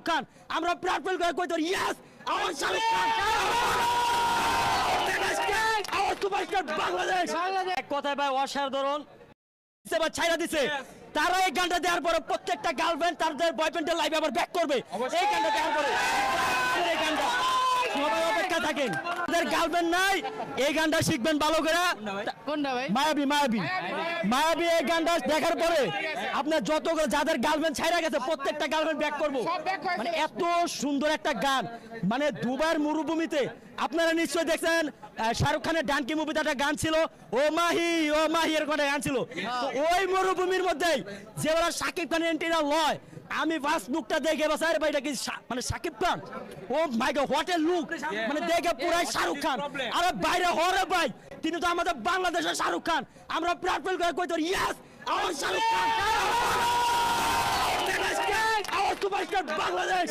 খান আমরা প্রাণ ফেল করে কই তোর ইয়েস আমার শাহরুখ খান আমার সুপারস্টার বাংলাদেশ এক কথায় ভাই অসাধারণ সেবা ছাইরা দিছে তারা এই গানটা দেওয়ার পরে প্রত্যেকটা গার্লফ্রেন্ড তাদের বয়ফ্রেন্ডের লাইভে আবার ব্যাক করবে এই গানটা দেওয়ার পরে এই গানটা সবাই অপেক্ষা থাকেন তাদের গার্লফ্রেন্ড নাই এই গানটা শিখবেন ভালো করে কোনটা ভাই? মায়াবী এই গানটা দেখার পরে আপনার যত যাদের গার্লফ্রেন্ড ছাইরা গেছে প্রত্যেকটা গার্লফ্রেন্ড ব্যাক করবো মানে এত সুন্দর একটা গান মানে দুবার মরুভূমিতে আপনারা নিশ্চয়ই দেখছেন শাহরুখ খানের ডানকি মুভিতে একটা গান ছিল ও মাহি এরকম একটা গান ছিল তো ওই মরুভূমির মধ্যেই যে ওরা শাকিব খানের এন্ট্রিটা লয় আমি ফার্স্ট লুকটা দেখে বাস আরে ভাই এটা কি মানে শাকিব খান ও মাই গড হোয়াট এ লুক মানে দেখে পুরাই শাহরুখ খান আরে বাইরে হরে ভাই তিনি তো আমাদের বাংলাদেশের শাহরুখ খান আমরা প্রাণ ফেল করে কই তোর ইয়েস আমার শাহরুখ খান বাংলাদেশ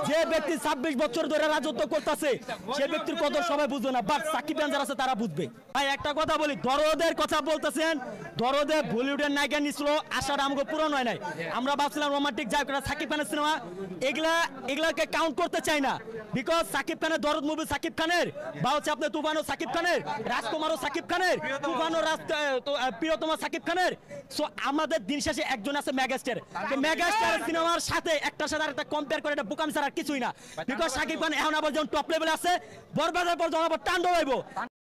যে ব্যক্তি 26 বছর ধরে রাজত্ব করতেছে সে ব্যক্তির কত সবাই বুঝবে না বাট সাকিব খান যারা আছে তারা বুঝবে ভাই একটা কথা বলি দরদের কথা বলতেছেন দরদে বলিউডের নায়িকা নিছিল আশাটা আমাকে পূরণ হয় নাই আমরা ভাবছিলাম রোমান্টিক যাই করে সাকিব খানের সিনেমা এগুলাকে কাউন্ট করতে চাই না বিকজ সাকিব খানের দরদ মুভি সাকিব খানের বা হচ্ছে আপনার তুফানও সাকিব খানের রাজকুমারও সাকিব খানের তুফানও প্রিয়তমা সাকিব খানের সো আমাদের দিন শেষে একজন আছে মেগাস্টার মেগাস্টার সিনেমার সাথে একটার সাথে আরেকটা কম্পেয়ার করে এটা বোকামি ছাড়া আর কিছুই না বিকজ সাকিব খান এখন আবার যেমন টপ লেভেলে আছে বরবাদের পর যখন আবার টান্ডব হইব